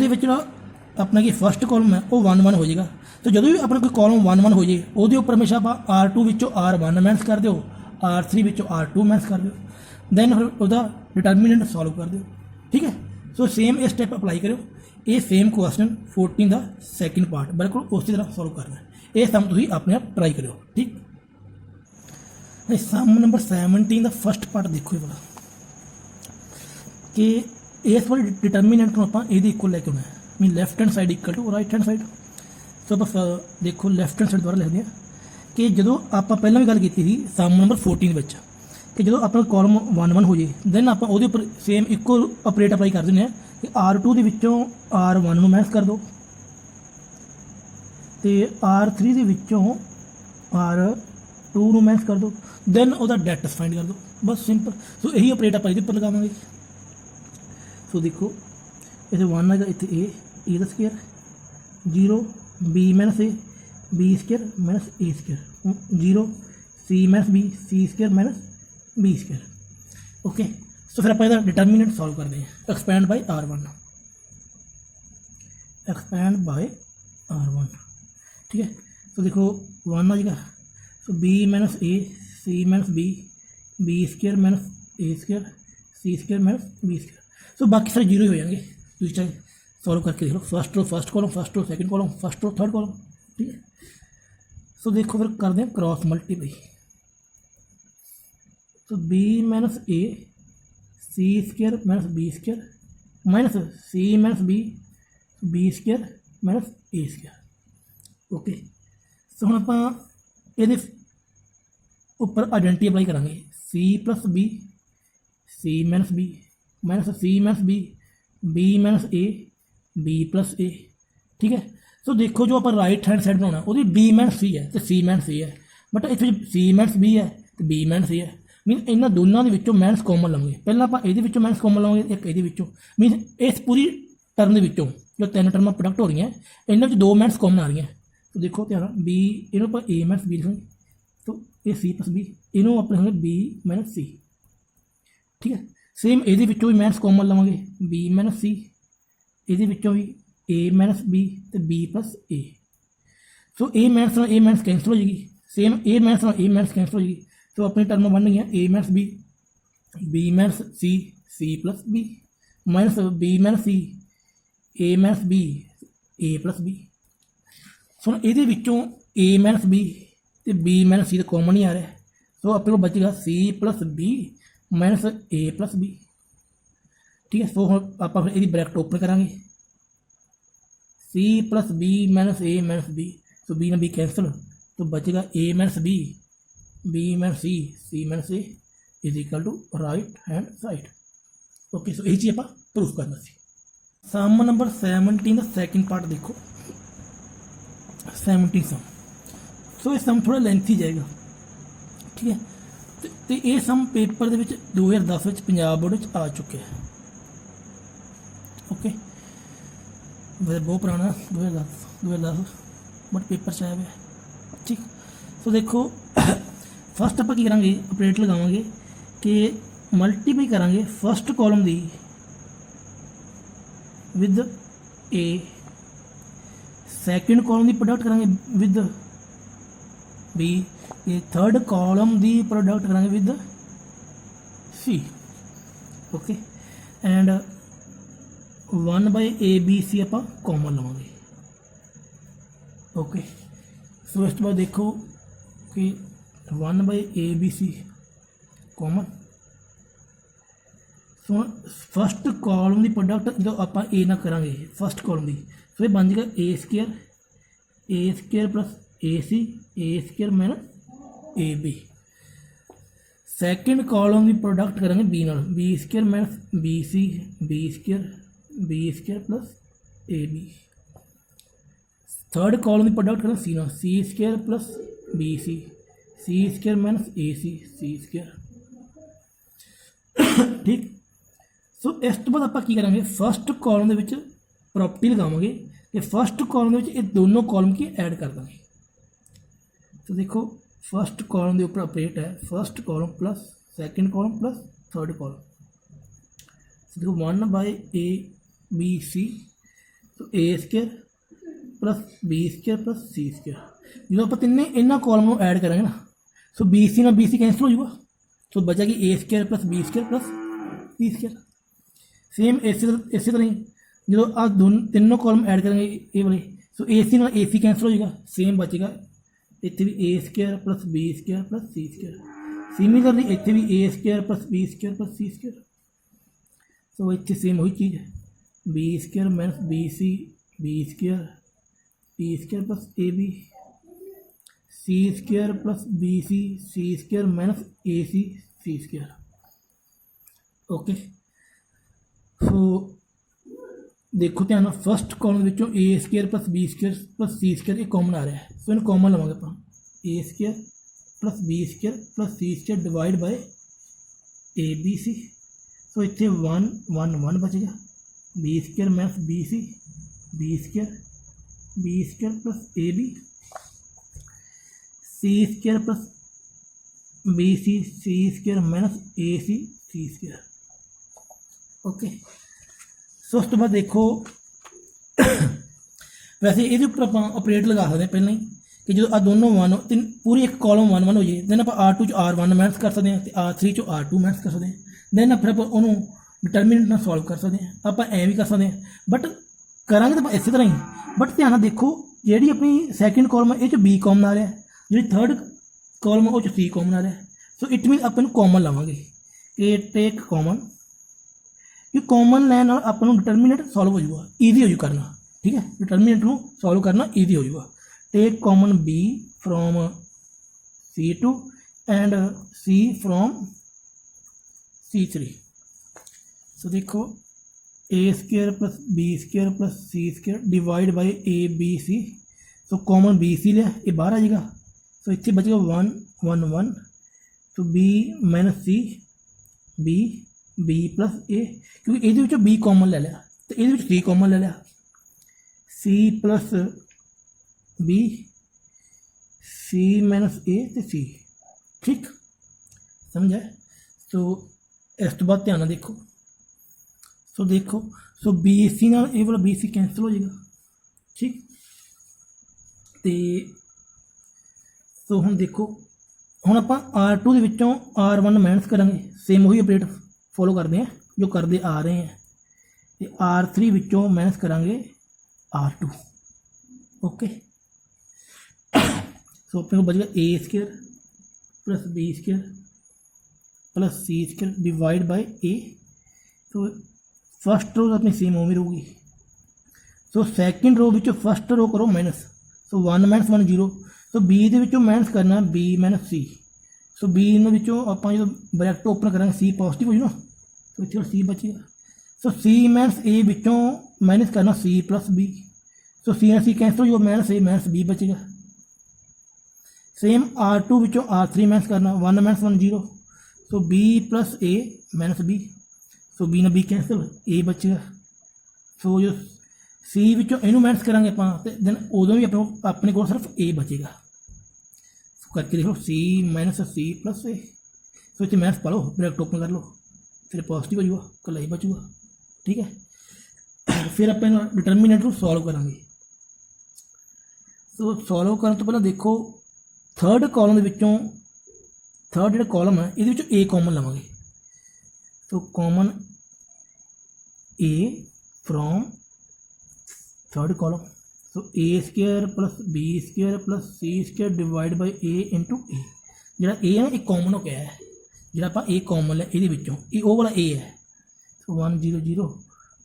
अपना कि फस्ट कॉलम है वो 1 1 हो जाएगा। तो जो भी अपना कोई कॉलम 1 1 हो जाए वो उपर हमेशा आप R2 R1 मैच कर दो, R3 R2 मैच कर दो, दैन फिर वह डिटरमिनेंट सॉल्व कर दो, ठीक है। सो सेम ये स्टैप अपलाई करो। ये सेम क्वेश्चन 14 का सैकेंड पार्ट बिल्कुल उसी तरह सॉल्व करना है। ये सम तुम अपने आप ट्राई करो, ठीक। सम नंबर 17 का फस्ट पार्ट देखो ये वाला कि इस वाली डिटरमिनेंट को आप ये इक्वल लैके आना है, mean left hand side equal to right hand side. So आप देखो लैफ्ट हैंड साइड द्वारा लिखते हैं कि जो आप पहला भी गल की थी सम नंबर 14 कि जो अपना कॉलम 1 1 हो जाए दैन आप उपर सेम इक्को ऑपरेट अपलाई कर दें कि R2 के R1 मैच कर दो तो R3 के R2 मैच कर दो, दैन वह डेटस फाइंड कर दो, बस सिंपल। सो यही ऑपरेट आप पर लगावे। सो देखो इतने 1 है, इतने ए का square, 0 B minus A B square minus A square, 0 C minus B C square minus B square. Okay, so फिर आप डिटर्मिनेंट सॉल्व करते हैं। Expand by R1, expand by R1, ठीक है। तो देखो 1 आ जाएगा, सो B minus A C minus B square minus A square C square minus B square. सो बाकी सारे जीरो ही हो जाएंगे। दूसरी चाहे सॉल्व करके देख लो, first row first column, first row second column, first row third column, ठीक है। सो देखो फिर कर दें क्रॉस मल्टीप्लाई, तो B minus A C square minus B square minus C minus B square minus A square. Okay, so हम आप ये उपर आइडेंटिटी अप्लाई करांगे, C plus B C minus C minus B minus A B plus A, ठीक है। So देखो जो आप राइट हैंड साइड बनाना वो बी माइनस सी है तो सी माइनस सी है, बट इतने सी माइनस बी है तो बी माइनस सी है। मीन इन्होंने दोनों के माइनस कॉमन लवेंगे, पहले आप ये माइनस कॉमन लवेंगे, एक ये मीन इस पूरी टर्म के जो 3 टर्मां प्रोडक्ट हो रही हैं इन्होंने 2 माइनस कॉमन आ रही हैं। तो देखो ध्यान बी इन्हों आप ए माइनस बी लिखेंगे, तो ये सी प्लस बी इन्हों आप लिखेंगे बी माइनस सी, ठीक है। सेम ये भी माइनस कॉमन लवेंगे बी माइनस सी, ये भी ए माइनस बी तो बी प्लस ए। सो ए माइनस कैंसल हो जाएगी, सेम ए माइनस कैंसल हो जाएगी। तो अपनी टर्म बन गई A minus B minus C plus B minus B minus C A minus B A plus B. So ये ए माइनस बी तो बी माइनस सी तो कॉमन ही आ रहा है, सो अपने को बचेगा C plus B minus A plus B, ठीक है। सो आप ये ब्रैकेट ओपन करांगे, C plus B minus A minus B, तो बी ना बी कैंसल, तो बचेगा A minus B minus C minus A is equal to right hand side. Okay, so यही चीज़ आप प्रूफ करना सी। सम नंबर 17 का सैकेंड पार्ट देखो, 17 सम। सो ये सम थोड़ा लेंथी जाएगा, ठीक है। तो ये सम पेपर के 2010 पंजाब बोर्ड आ चुके हैं। ओके, वैसे बहुत पुराना 2010 बट पेपर से आया हुआ है, ठीक। तो देखो फस्ट आप की करेंगे ऑपरेट लगावे कि मल्टीप्लाई करांगे फस्ट कॉलम दी विद ए, सैकेंड कॉलम की प्रोडक्ट करांगे विद बी, ये थर्ड कॉलम की प्रोडक्ट करांगे with C. Okay, and 1/ABC आप कॉमन लवेंगे। ओके, सो इस बाद देखो कि 1/ABC common. So first column की प्रोडक्ट जो आप ए ना करांगे फस्ट कॉलम की, सो ये बन जाएगा A square plus A square minus A B. Second column की प्रोडक्ट करेंगे बी नाल, B square minus B square plus A B. Third column की प्रोडक्ट करेंगे सी नाल, C square plus B C square minus A C square, ठीक। So इस तो बाद आप करेंगे फस्ट कॉलम के प्रॉपर्टी लगावे कि फस्ट कॉलम ये दोनों कॉलम की ऐड कर देंगे। तो देखो फस्ट कॉलम के ऊपर ऑपरेट है first column plus second column plus third column. देखो 1/ABC, तो A square plus B square plus C square. जो आप तीन इन्होंने कॉलम को ऐड करेंगे ना, सो BC ना BC कैंसल हो जाएगा, तो बचा कि A square plus B square plus C square. Same इस तरह ही जो आ तीनों कॉलम ऐड करेंगे ये वाले, सो AC ना AC कैंसल हो जाएगा, सेम बचेगा इतने भी A square plus B square plus C square. Similarly इतने भी A square plus B square plus C square. So इतने सेम वही चीज़ है, B square minus BC B square plus AB, C square plus BC C square minus AC C square. Okay, so देखो ध्यान first column A square plus B square plus C square ये common आ रहा है, so इन्हें common लवेंगे आप A square plus B square plus C square divide by ABC। So इतने 1 1 1 बच गया, B square minus B C plus A B C square plus B C square minus A C square. Okay, so उस तो बाद देखो वैसे ये उपर आप ऑपरेट लगा सकते हैं पहले ही कि जो आ दोनों 1 तीन पूरी एक कॉलम 1 1 हो जाए, दैन आप R2 च R1 माइनस कर सकते हैं, R3 च R2 माइनस कर सकते हैं, दैन फिर आप उन्होंने डिटरमिनेंट ਨਾਲ सॉल्व कर सकते हैं, आप भी कर सकते हैं, बट करांगे तो इस तरह ही। बट ध्यान ਨਾਲ देखो जी अपनी सैकेंड कॉलम है ये बी कॉमन आ रहा है, जी थर्ड कॉलम है वो सी कॉमन आ रहा है। सो इट मीन अपन कॉमन लवेंगे कि टेक कॉमन, कि कॉमन लैन अपन डिटरमिनेंट सॉल्व हो जाएगा, ईजी हो जाए करना। ठीक है, डिटरमिनेंट को सॉल्व करना ईजी हो जाएगा। Take common B from C2 and C from C3। So देखो A square plus B square plus C square divide by A B C. So common B C लिया, ये बाहर आ जाएगा, सो इतने बचेगा 1 1 1। तो B minus C B plus A, क्योंकि ये बी कॉमन ले लिया तो ये सी कॉमन ले लिया, C plus B C minus A तो सी। ठीक समझ है। सो इस तो बाद ध्यान देखो, सो देखो सो बी सी नाल ये वाला बी सी कैंसल हो जाएगा। ठीक, तो सो हम देखो हम आप R2 के विचों R1 माइनस करांगे, सेम वही अपडेट फॉलो करते हैं जो करते आ रहे हैं, तो R3 विचों माइनस करांगे R2। ओके, सो अपने को बचेगा A square plus B square plus C square divide by A. तो फर्स्ट रो अपनी सेम उम्मीद होगी। सो सैकेंड रो विचों फर्स्ट रो करो माइनस, सो 1 माइनस 1 0। सो बी दे विचों माइनस करना बी माइनस सी। सो बी विचों आप जो ब्रैकेट ओपन करेंगे सी पॉजिटिव हो जाए ना, तो इतने सी बचेगा। सो सी माइनस ए विचों माइनस करना सी प्लस बी। सो सी सी कैंसल हो माइनस ए माइनस बी बचेगा। सेम R2 विचों R3 माइनस करना 1 माइनस 1 0। सो बी प्लस ए माइनस बी। सो बी ना बी कैंसल ए बचेगा। सो जो सी विचों इनू माइनस करांगे आप दैन उदों भी अपने को सिर्फ ए बचेगा। सो करके देख लो सी माइनस सी प्लस ए। सो इतने माइनस पा लो, ब्रैकेट ओपन कर लो, फिर पॉजिटिव हो जाएगा, कल ही बचूगा। ठीक है, फिर अपन डिटरमिनेंट को सॉल्व करांगे। सो सॉल्व करने तो पहले देखो थर्ड कॉलम के विचों थर्ड जो कॉलम है ये ए कॉमन लवेंगे। तो common A from third column. So A square plus B square plus C square divide by A into A. जो ए है एक कॉमन हो गया है, जो आप ए कॉमन लिया ये वो वाला ए है। So 1 0 0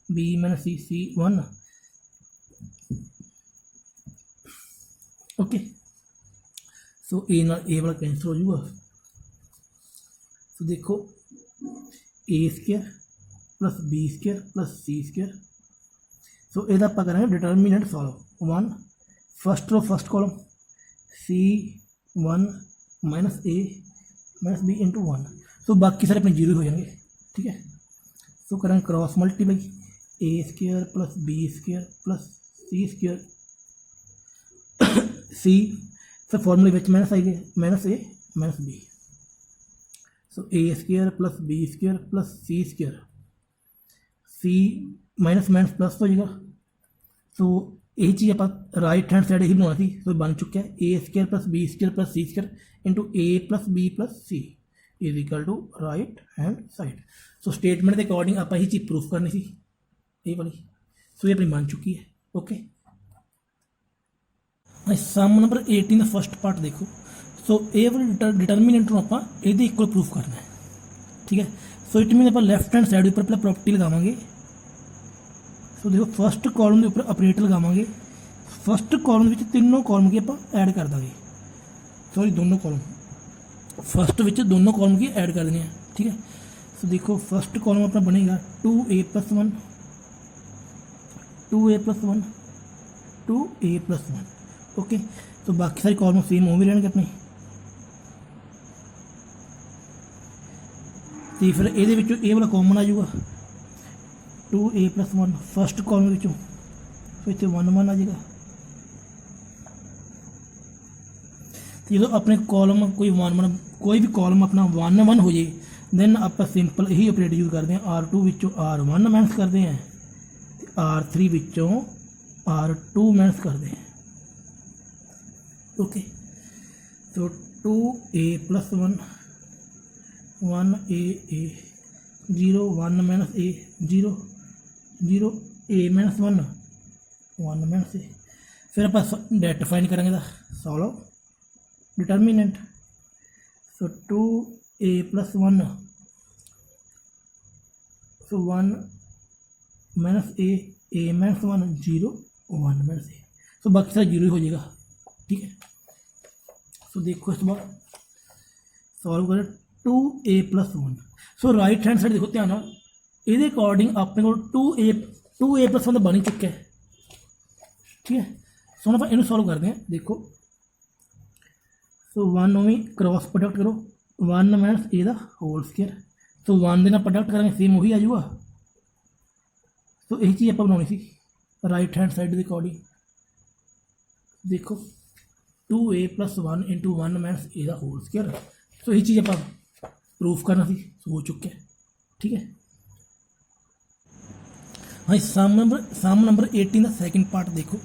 B minus C 1। Okay, so A नाल ए वाला कैंसल हो जाऊगा। सो देखो A square plus B square plus C square. So यदा आप करेंगे determinant solve 1 first row first column C1 minus A minus B into 1। So बाकी सारे अपने जीरो हो जाएंगे। ठीक है, सो करेंगे cross multiply A square plus B square plus C square C. फिर फॉर्मूले में माइनस आई गए minus A minus B. So A square plus B square plus C square C minus minus plus हो जाएगा। सो यही चीज़ आप राइट हैंड साइड ही बनाना थी, तो बन चुका है A square plus B square plus C square into A plus B plus C is equal to right hand side. So statement के अकॉर्डिंग आप यही चीज़ प्रूफ करनी थी ये वाली। सो ये अपनी बन चुकी है। ओके, सम नंबर 18 का फर्स्ट पार्ट देखो। सो ये वाली डिटरमिनेंट आप ये इक्वल प्रूफ करना है। ठीक है, सो इट मीन आप लैफ्ट हैंड साइड पर पहले प्रॉपर्टी लगावांगे। सो देखो फर्स्ट कॉलम के उपर ऑपरेटर लगावांगे। फर्स्ट कॉलम में तीनों कॉलम की आप ऐड कर देंगे, सॉरी दोनों कॉलम फर्स्ट में दोनों कॉलम की ऐड कर देने हैं। ठीक है, सो देखो फर्स्ट कॉलम अपना बनेगा 2a + 1 2a + 1 2a + 1। ओके, तो बाकी सारी कॉलम सेम हो भी रहेंगे अपने। तो फिर ये ए वाला कॉमन आ जाऊगा 2a+1 फस्ट कॉलम ਵਿੱਚੋਂ तो इतने 1 1 आ जाएगा। तो जो अपने कॉलम कोई 1 1 कोई भी कॉलम अपना 1 1 हो जाए दैन आप सिंपल यही ऑपरेट यूज करते हैं R2 विचों R1 माइनस करते हैं R3 विचों R2 माइनस करते हैं। ओके तो 2a+1 1a 0 1 minus a 0 0 a minus 1 1 minus a। फिर आप डेट डिफाइन करेंगे solve determinant. So 2a+1 so 1 minus a minus 1 0 1 minus a। सो बाकी सारा जीरो ही हो जाएगा। ठीक है सो देखो इस बार सॉल्व करें 2a+1। सो राइट हैंड साइड देखो ध्यान नाल ये अकॉर्डिंग अपने को 2a+1 तो बन ही चुका है। ठीक है सो हम आप सॉल्व करते हैं। देखो सो 1 में क्रॉस प्रोडक्ट करो 1 माइनस ए का होल स्केयर। सो 1 के प्रोडक्ट करेंगे सेम वही आ जाऊगा। तो यही चीज़ आप बनानी सी राइट हैंड साइड के अकॉर्डिंग। देखो 2a+1 इंटू 1 माइनस ए का होल स्केयर। सो यही चीज़ आप प्रूफ करना सी हो चुका है। ठीक है हाँ सम नंबर 18 का सैकेंड पार्ट देखो।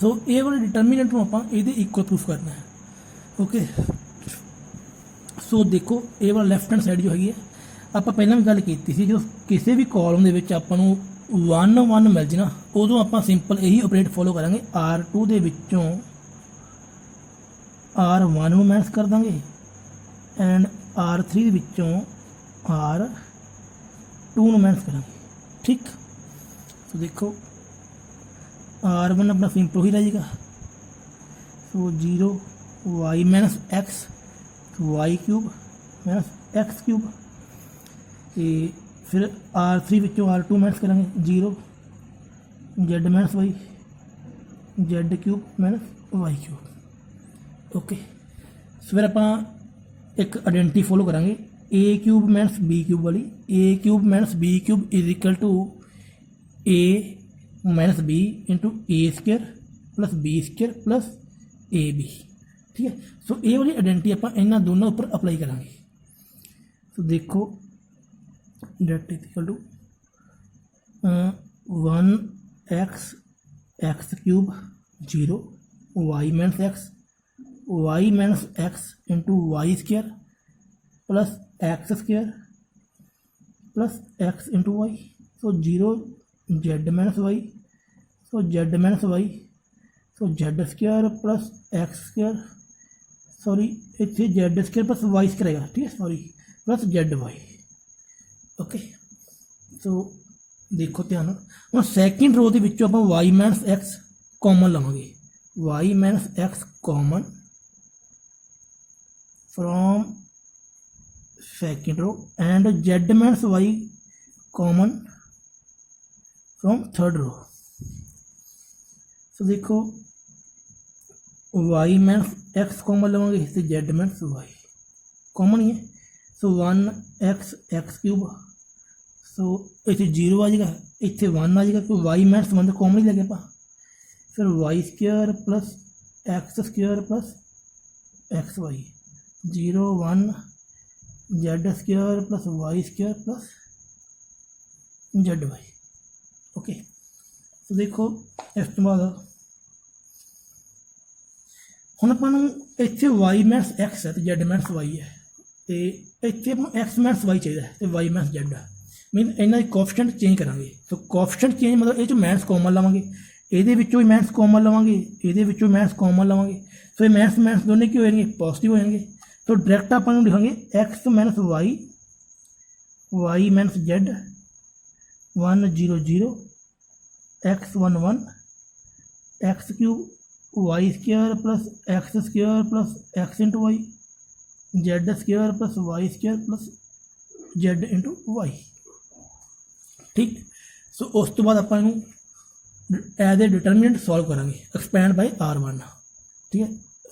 सो ये वाले डिटर्मिनेंट में आप ये इक्वल प्रूफ करना है। ओके सो देखो ये वाला लैफ्ट हैंड साइड जो हैगी है आप पहले भी गल की थी जो किसी भी कॉलम के आपको 1 1 मिल जाए ना उदों आप सिंपल यही ऑपरेट फॉलो करेंगे R2 के विचों R1 में माइनस कर देंगे एंड R3 के विचों R2 में माइनस करेंगे। ठीक तो देखो R1 अपना सिंपल ही रहेगा। So 0 y minus x Y cube minus X cube. फिर R3 विचों R2 माइनस करेंगे 0 Z minus Y Z cube minus Y cube. Okay so फिर आप एक आइडेंटिटी फॉलो करेंगे A cube minus B cube वाली। A cube minus B cube is equal to A minus B into A square plus B square plus A B. ठीक है सो ये वाली identity आप इन्होंने दोनों उपर अप्लाई करांगे। तो देखो det is equal to 1x X cube 0 Y minus X into Y square plus X square plus x into Y. So 0 Z minus Y so Z minus Y so Z square plus X square sorry इतने Z square plus Y square आएगा। ठीक है sorry plus Z Y. Okay so देखो ध्यान हम second row के आप Y minus X common लवेंगे Y minus X common from second row and Z minus Y common from third row. So देखो वाई माइनस एक्स कॉमन लवेंगे तो Z minus Y common ही है। So 1x X cube so इतने 0 आ जाएगा इतने 1 आ जाएगा क्योंकि वाई माइनस 1 तो कॉमन ही लगे पा। फिर y square plus x square plus x y 0 1 z square plus y square plus Z Y. Okay तो देखो इस तो बाद ਹੁਣ ਆਪਾਂ ਨੂੰ ਇੱਥੇ y ਮਾਈਨਸ x ਹੈ ਤੇ z ਮਾਈਨਸ y ਹੈ ਤੇ ਇੱਥੇ ਆਪਾਂ ਨੂੰ x ਮਾਈਨਸ y ਚਾਹੀਦਾ ਤੇ y ਮਾਈਨਸ z ਮੀਨ ਇਹਨਾਂ ਦੀ ਕੋਫੀਸ਼ੀਐਂਟ ਚੇਂਜ ਕਰਾਂਗੇ। ਸੋ ਕੋਫੀਸ਼ੀਐਂਟ ਚੇਂਜ ਮਤਲਬ ਇਹ 'ਚੋਂ ਮਾਈਨਸ ਕਾਮਨ ਲਵਾਂਗੇ ਇਹਦੇ ਵਿੱਚੋਂ ਵੀ ਮਾਈਨਸ ਕਾਮਨ ਲਵਾਂਗੇ ਇਹਦੇ ਵਿੱਚੋਂ ਮਾਈਨਸ ਕਾਮਨ ਲਵਾਂਗੇ। ਸੋ ਇਹ ਮਾਈਨਸ ਮਾਈਨਸ ਦੋਨੇ ਕੀ ਹੋ ਜਾਣਗੇ ਪੋਜ਼ੀਟਿਵ ਹੋ ਜਾਣਗੇ। ਸੋ ਡਾਇਰੈਕਟ ਆਪਾਂ ਨੂੰ ਲਿਖਾਂਗੇ x minus y minus z 1 0 0 x 1 1 x cube y square plus x square plus x into y z square plus y square plus z into y. ठीक सो उस तो बाद आप एज ए डिटर्मिनेंट सॉल्व करेंगे expand by R1। ठीक है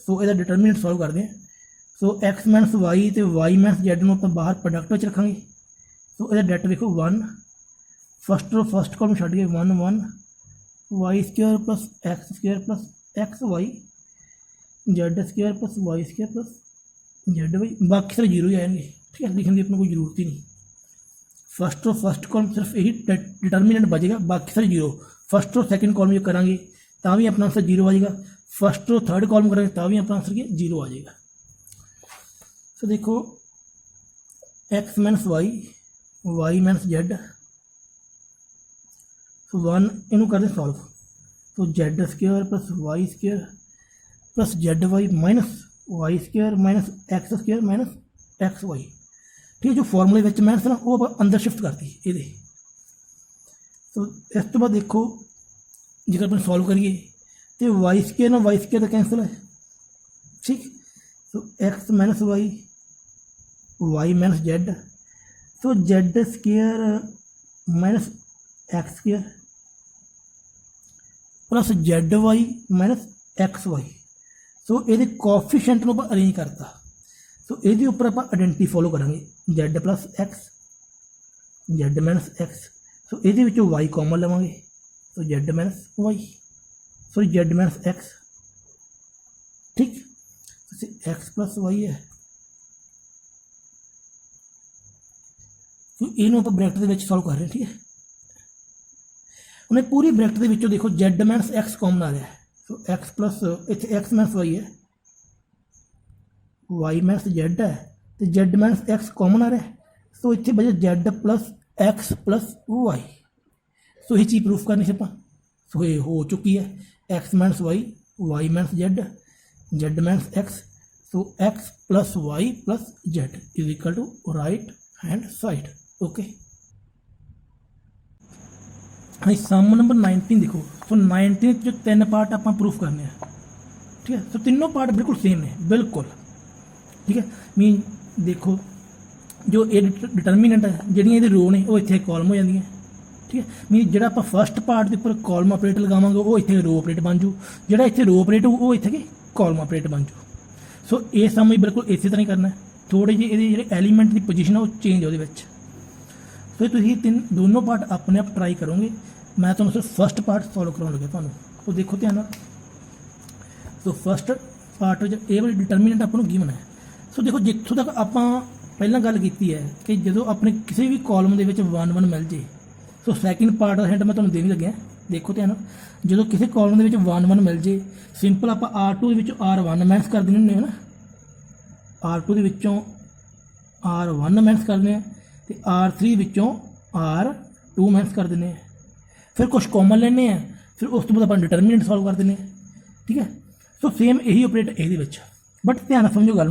so यदा determinant solve करते हैं सो एक्स माइनस वाई तो वाई माइनस जैड ਨੂੰ ਆਪਾਂ ਬਾਹਰ ਪ੍ਰੋਡਕਟ ਵਿੱਚ ਰੱਖਾਂਗੇ। ਸੋ ਇਹਦਾ ਡੈਟ ਦੇਖੋ 1 फस्ट कॉलम छड़ गए 1 1 y square plus x square plus x y z square plus y square plus Z y, बाकी सारे जीरो ही आएंगे। ठीक है, लिखने की अपनी कोई जरूरत ही नहीं। फस्ट कॉलम सिर्फ यही डिटर्मिनेंट बचेगा, बाकी सारे जीरो। फस्ट और सैकेंड कॉलम जो करांगे तो भी अपना आंसर जीरो आ जाएगा, फस्ट और थर्ड कॉलम करेंगे तो भी अपना आंसर क्या जीरो आ जाएगा। तो देखो x minus Y minus Z, तो 1 इनू कर दें सॉल्व, तो Z square plus y square plus Z Y minus y square minus x square minus x y. ठीक है, जो फॉर्मूले में माइनस ना वो अंदर शिफ्ट करती ये। तो इस तो बाद देखो जेकर अपन सॉल्व करिए तो वाई स्क्वायर ना वाई स्क्वायर तो कैंसिल है। ठीक, तो X minus Y minus Z, तो Z square minus x square plus Z Y minus x Y. So ये कोएफिशिएंट को अरेंज करता, सो ये उपर आप आइडेंटिटी फॉलो करेंगे, Z plus X Z minus x. So ये वाई कॉमन लवेंगे, तो Z minus Y sorry Z minus X. ठीक, एक्स प्लस वाई है, तो इनू आप ब्रैकेट के सॉल्व कर रहे हैं। ठीक है, उन्हें पूरी ब्रैकेट के विचों देखो जेड माइनस एक्स कॉमन आ रहा है, सो एक्स प्लस इतने एक्स माइनस वाई है, वाई माइनस जेड है, तो जेड माइनस एक्स कॉमन आ रहा है, सो इतने बचे Z plus X plus Y. So ये चीज़ प्रूफ करनी से आप, सो ये हो चुकी है, x minus Y minus z z minus x, so x plus y plus z is equal to right hand side. Okay, हाँ सम नंबर 19 देखो, तो 19 जो 3 पार्ट आप प्रूफ करने हैं। ठीक है, तो तीनों पार्ट बिल्कुल सेम ने बिल्कुल। ठीक है, मीन देखो जो ये डिटर्मिनेंट है ਜਿਹੜੀਆਂ ਇਹਦੇ रो ने वो इतने कॉलम हो जाती। ठीक है, मीन ਜਿਹੜਾ ਆਪਾਂ फस्ट पार्ट के उपर कॉलम ऑपरेटर लगावांगे वो इतने रो ऑपरेट बन जू, ਜਿਹੜਾ इतने रो ऑपरेट वो इतने कॉलम ऑपरेट बन जू। सो ये सम भी बिल्कुल इसी तरह ही करना है, थोड़े ਜਿਹੇ ਇਹਦੇ ਜਿਹੜੇ एलीमेंट की पोजीशन है वो चेंज ਉਹਦੇ ਵਿੱਚ। सो तुम दोनों पार्ट अपने आप ट्राई करोगे, मैं तो सिर्फ फस्ट पार्ट सॉल्व करा लगे थानू। तो देखो ध्यान, तो फस्ट पार्ट ये वाली डिटर्मिनेंट आपको गिवन है। सो देखो जितों तक आप पहला गल की है कि जो अपने किसी भी कॉलम के 1 1 मिल जाए, सो सैकेंड पार्ट का हिंट मैं तुम्हें देने लगे। देखो ध्यान, जो किसी कॉलम के 1 1 मिल जाए, सिंपल आप R2 के R1 माइनस कर देने होंगे ना, R2 के R1 माइनस करने हैं, तो R3 विचों R2 माइनस कर देने हैं, फिर कुछ कॉमन लेने हैं, फिर उस तो बाद अपन डिटर्मिनेंट सॉल्व कर देने हैं। ठीक है, सो सेम यही ऑपरेट ये, बट ध्यान समझो गल,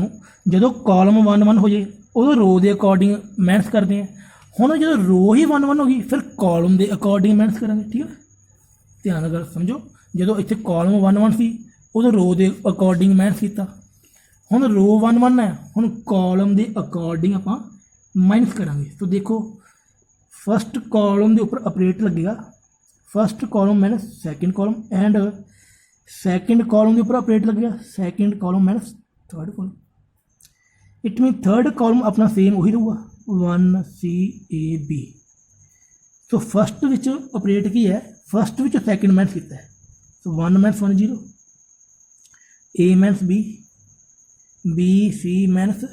जो कॉलम 1 1 हो जाए उदों रो के अकॉर्डिंग माइनस करते हैं। हुण जो रो ही 1 1 होगी फिर कॉलम के अकॉर्डिंग माइनस करेंगे। ठीक है, ध्यान गल समझो, जो इतने कॉलम 1 1 सी उदों रो के अकॉर्डिंग माइनस किया, हुण रो 1 1 है, हुण कॉलम के अकॉर्डिंग आप माइनस करांगे। तो देखो फस्ट कॉलम के उपर ऑपरेट लगेगा, first column minus second column, and second column के उपर ऑपरेट लगेगा second column minus third column. It mean third column अपना सेम वही रहूगा 1 C A B। तो फस्ट विच ऑपरेट की है, फस्ट विच सैकेंड माइनस किया है, तो 1 minus 1 0, A minus B C minus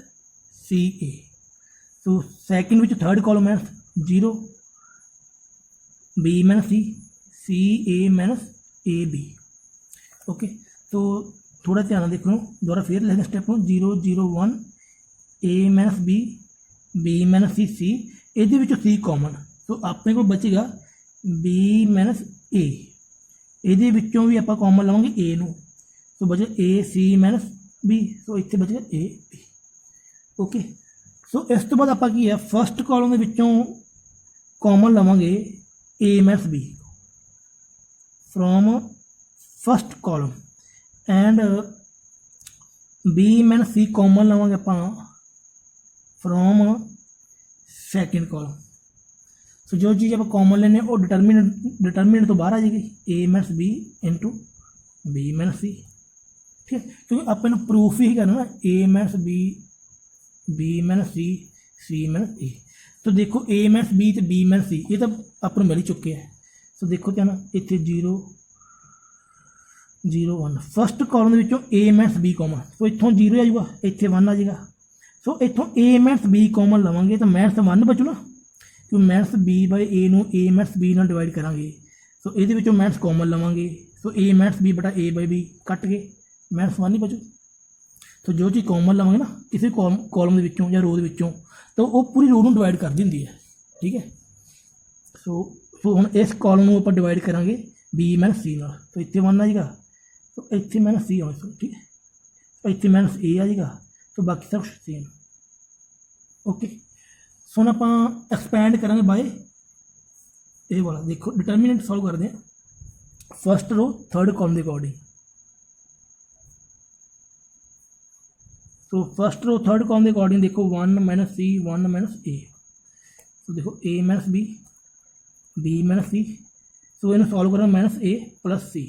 C A। तो second which third column minus 0, B minus C A minus A B। Okay, तो थोड़ा ध्यान देखो, दोबारा फिर लिखना step 0 0 1 A minus B minus C ये C कॉमन, तो अपने को बचेगा B माइनस A, ये भी आप कॉमन लवेंगे A नू, तो बचे A C माइनस B, तो इतने बचेगा A B। ओके, सो इस तो बाद आप फस्ट कॉलम के कॉमन लवेंगे A minus B from first column, and B minus C common लवेंगे आप फ्रॉम सैकेंड कॉलम। सो जो चीज़ आप कॉमन लेने वो डिटर्मिनेंट तो बाहर आ जाएगी, A minus B into B minus C। ठीक है, क्योंकि आप इन्हें प्रूफ ही करना ना, ए minus B minus C minus A. तो देखो ए माइनस बी तो बी माइनस सी, ये तो अपन मिल ही चुके हैं। तो देखो क्या ना, इतने 0 0 1 फस्ट कॉलम के ए माइनस बी कॉमन, तो इतों 0 आ जाऊगा, इतने 1 आ जाएगा। सो इतों ए माइनस बी कॉमन लवेंगे तो माइनस 1 बचू ना, क्योंकि माइनस बी बाय ए नू ए माइनस बी नाल डिवाइड करांगे। सो ये माइनस कॉमन लवेंगे, सो ए माइनस बी बटा ए बाय बी कट के माइनस 1 ही बचू। तो जो चीज़ कॉमन लवेंगे ना किसी कॉलम के या रो के, तो वो पूरी रो नू डिवाइड कर दी है, ठीक है। सो हम इस कॉलम को आप डिवाइड करांगे बी माइनस सी नाल, तो इतने 1 आ जाएगा, तो इतने माइनस सी आ, ठीक है, तो इतने माइनस ए आ जाएगा, तो बाकी सब सेम। ओके, सो हम आप एक्सपैंड करेंगे बाय ये वाला। देखो डिटर्मिनेंट सॉल्व करते हैं फस्ट रो थर्ड कॉलम के अकॉर्डिंग। तो फस्ट रो थर्ड कॉलम के अकॉर्डिंग देखो 1 माइनस सी 1 माइनस ए। तो देखो ए माइनस बी माइनस सी, सो इन्हें सॉल्व करेंगे माइनस ए प्लस सी।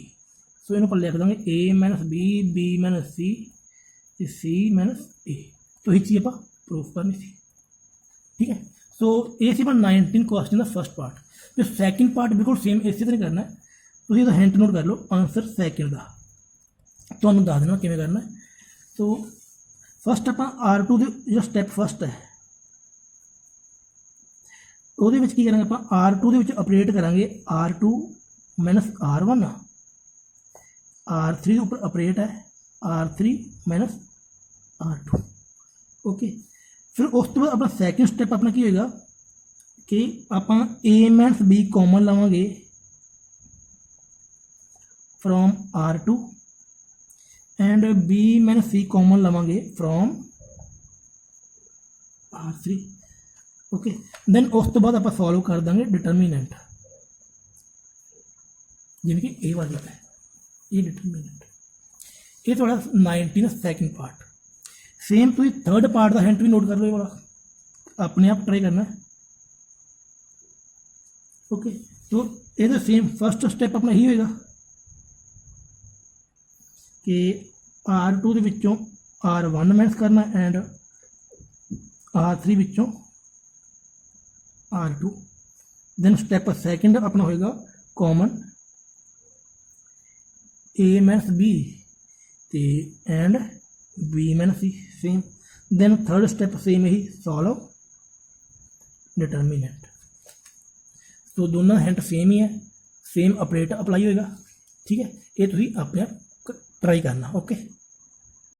सो इन्हें लिख देंगे ए minus B minus C minus A. तो ये चीज़ आप प्रूफ करनी थी, ठीक है। सो ये सी 19 क्वेश्चन का फर्स्ट पार्ट। जो सैकेंड पार्ट बिल्कुल सेम इसी तरह करना है, तो ये हिंट नोट कर लो आंसर सैकेंड का, तो दस देना किमें करना है। तो फस्ट आप R2 जो स्टैप फस्ट है वो करेंगे आप R2 के अपडेट करेंगे R2 माइनस R1, R3 उपर अपडेट है R3 माइनस R2। ओके, फिर उस तो बाद अपना सैकेंड स्टैप अपना की होगा कि आप ए माइनस बी कॉमन लवेंगे from R2 and B minus C common लवेंगे फ्रॉम R3। ओके, देन उस तो बाद आप सॉल्व कर देंगे डिटर्मिनेंट, जिमें कि ए वाला है ये डिटर्मिनेंट। ये थोड़ा 19 सैकेंड पार्ट। सेम तो थर्ड पार्ट का हिंट भी नोट कर लो, ये वाला अपने आप ट्राई करना है। ओके, तो ये सेम फर्स्ट स्टैप अपना ही होएगा कि R2 के विचों R1 माइनस करना एंड R3 विचों R2। देन स्टैप सैकेंड अपना होएगा common A minus B and B minus C same. Then third step same ही सॉल्व डिटर्मिनेंट। तो दोनों हिंट सेम ही है, सेम ऑपरेटर अप्लाई होएगा, ठीक है। ये तुम अपने आप ट्राई करना। ओके।